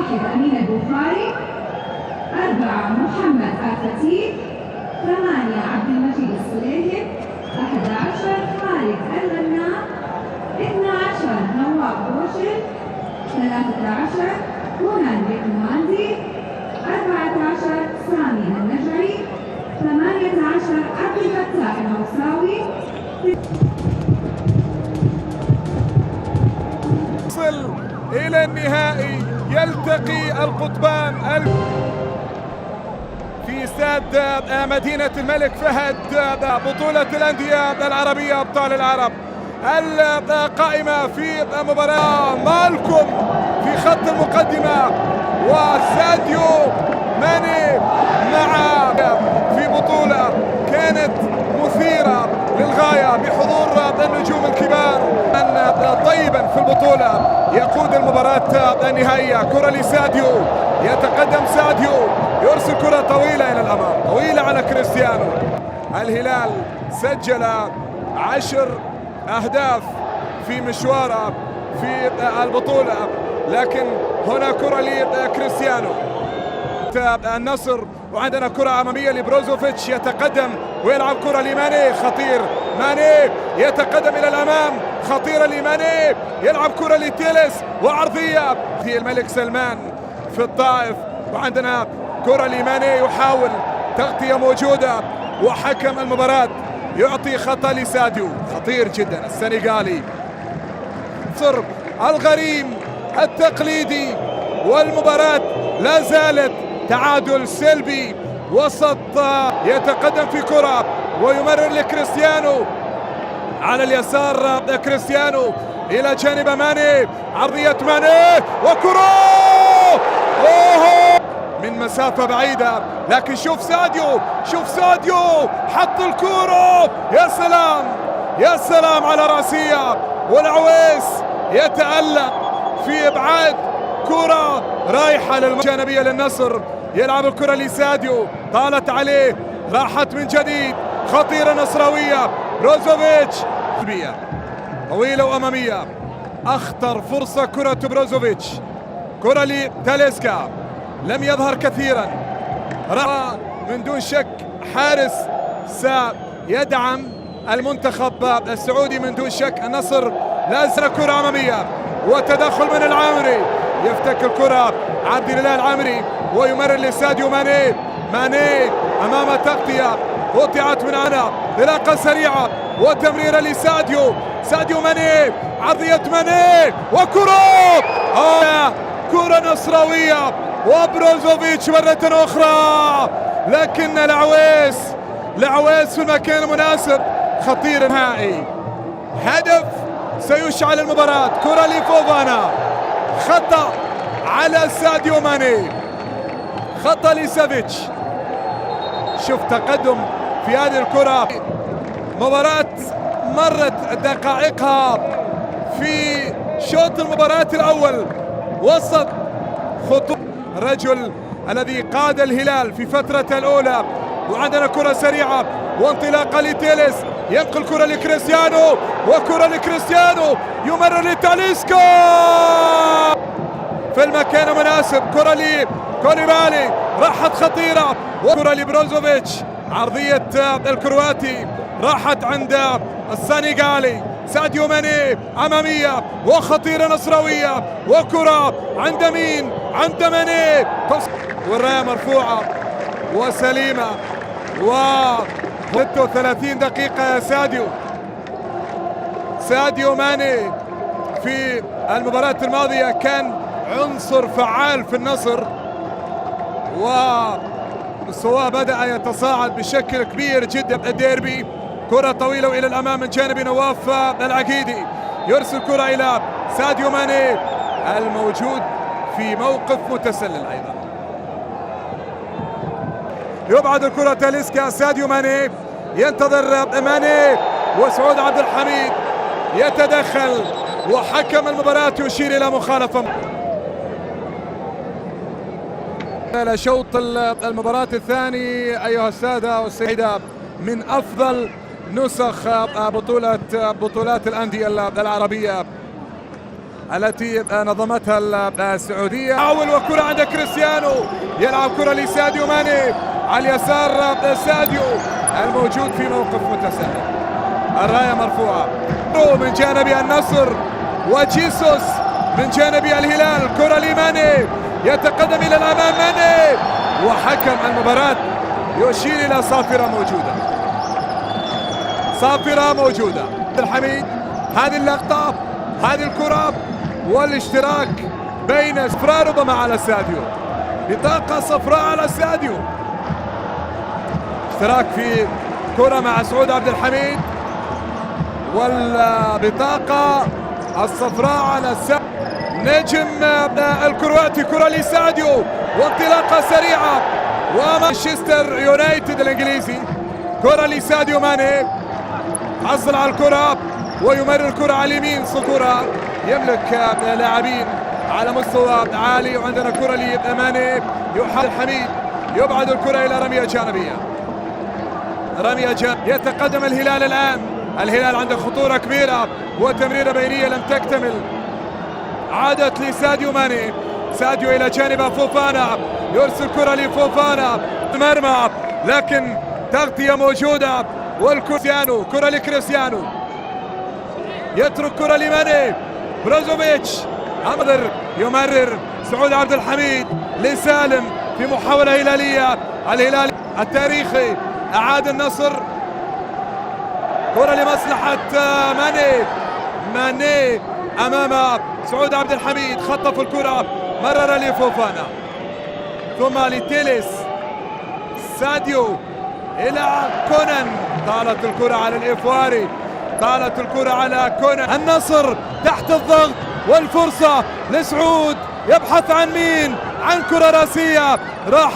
1 أمين البخاري، 4 محمد الفتيح، 8 عبد المجيد السليهم، 11 خالد الغنام، 12 نواف روشد، 13 كونان بيكماندي، 14 سامي النجعي، 18 عبد الفتاح الموساوي. يصل إلى النهائي، يلتقي القطبان في استاد مدينة الملك فهد، بطولة الأندية العربية أبطال العرب القائمة في مباراة مالكم في خط المقدمة، وساديو ماني مع في بطولة كانت مثيرة للغاية بحضور النجوم الكبار طيبا في البطولة. يقود المباراة النهائية، كرة لساديو، يتقدم ساديو، يرسل كرة طويلة إلى الأمام، طويلة على كريستيانو. الهلال سجل 10 أهداف في مشواره في البطولة، لكن هنا كرة لكريستيانو. النصر وعندنا كرة أمامية لبروزوفيتش، يتقدم ويلعب كرة لماني، خطير ماني، يتقدم إلى الأمام، خطيرة لماني، يلعب كرة لتيلس وعرضية في الملك سلمان في الطائف، وعندنا كرة لماني يحاول تغطية موجودة، وحكم المباراة يعطي خطأ لساديو. خطير جدا السنغالي، صر الغريم التقليدي، والمباراة لا زالت تعادل سلبي. وسط يتقدم في كرة ويمرر لكريستيانو على اليسار، كريستيانو إلى جانب ماني، عرضية ماني وكرة من مسافة بعيدة، لكن شوف ساديو، شوف ساديو حط الكرة، يا سلام يا سلام على راسية، والعويس يتألق في إبعاد كرة رايحة للجانبية للنصر، يلعب الكرة لساديو، طالت عليه، راحت من جديد، خطيرة نصراوية، بروزوفيتش طويلة وأمامية، أخطر فرصة كرة بروزوفيتش، كرة لتاليسكا، لم يظهر كثيرا، من دون شك حارس سيدعم المنتخب السعودي من دون شك. النصر لا زال كرة أمامية وتدخل من العامري، يفتك الكرة عبد الله العامري ويمرر لساديو ماني، ماني أمام تغطية قطعت من هنا، انطلاقة سريعة وتمريرة لساديو، ساديو ماني، عرضية ماني وكرة كرة نصراوية، وبروزوفيتش مرة أخرى، لكن العويس في المكان المناسب، خطير نهائي، هدف سيشعل المباراة. كرة لفوفانا، خطأ على ساديو ماني، خطأ لسافيتش. شوف تقدم في هذه الكرة، مباراة مرت دقائقها في شوط المباراة الأول، وسط خطوط الرجل الذي قاد الهلال في فترة الأولى، وعندنا كرة سريعة وانطلاقة لتيلس، ينقل كرة لكريستيانو، وكرة لكريستيانو يمرر لتاليسكا في المكان المناسب، كرة لكوليبالي، راحت خطيرة، وكرة لبروزوفيتش، عرضية الكرواتي راحت عند السنغالي، ساديو ماني أمامية وخطيرة نصراوية، وكرة عند مين؟ عند ماني، والراية مرفوعة وسليمة، و 36 دقيقة يا ساديو ماني في المباراة الماضية كان عنصر فعال في النصر، ومستواه بدأ يتصاعد بشكل كبير جدا. الديربي، كرة طويلة وإلى الأمام من جانب نواف العقيدي، يرسل كرة إلى ساديو ماني الموجود في موقف متسلل أيضا، يبعد الكرة تاليسكا، ساديو ماني ينتظر ماني، وسعود عبد الحميد يتدخل، وحكم المباراة يشير إلى مخالفة. شوط المباراة الثاني أيها السادة والسيدة من أفضل نسخ بطولات الأندية العربية، التي نظمتها السعودية. حاول وكرة عند كريستيانو، يلعب كرة لساديو ماني على اليسار، ساديو الموجود في موقف متساهل. الراية مرفوعة من جانب النصر وجيسوس من جانب الهلال. كرة لماني يتقدم إلى الأمام ماني، وحكم المباراة يشير إلى صافرة موجودة. صافرة موجودة. عبد الحميد، هذه اللقطة، هذه الكرة والاشتراك بين صفراء ربما على ساديو، بطاقة صفراء على ساديو. اشتراك في كرة مع سعود عبد الحميد والبطاقة الصفراء على ساديو. نجم الكرواتي، كرة لساديو وانطلاقة سريعة ومانشستر يونايتد الانجليزي. كرة لساديو ماني، حصل على الكرة ويمرر الكرة على اليمين. كرة يملك لاعبين على مستوى عالي، وعندنا كرة لماني. يحاول الحميد يبعد الكرة إلى رمية جانبية. رمية جانبية. يتقدم الهلال الآن. الهلال عنده خطورة كبيرة وتمريرة بينية لم تكتمل. عادت لساديو ماني. ساديو إلى جانب فوفانا، يرسل كرة لفوفانا مرمى، لكن تغطية موجودة. والكريستيانو، كرة لكريستيانو، يترك كرة لماني. بروزوفيتش أمر يمرر. سعود عبد الحميد لسالم في محاولة هلالية. الهلال التاريخي أعاد النصر. كرة لمصلحة ماني. ماني أمام سعود عبد الحميد، خطف الكرة، مرر لفوفانا ثم لتيليس. ساديو إلى كونان، طالت الكرة على الإفواري، طالت الكرة على كونان. النصر تحت الضغط والفرصة لسعود، يبحث عن مين؟ عن كرة راسية راح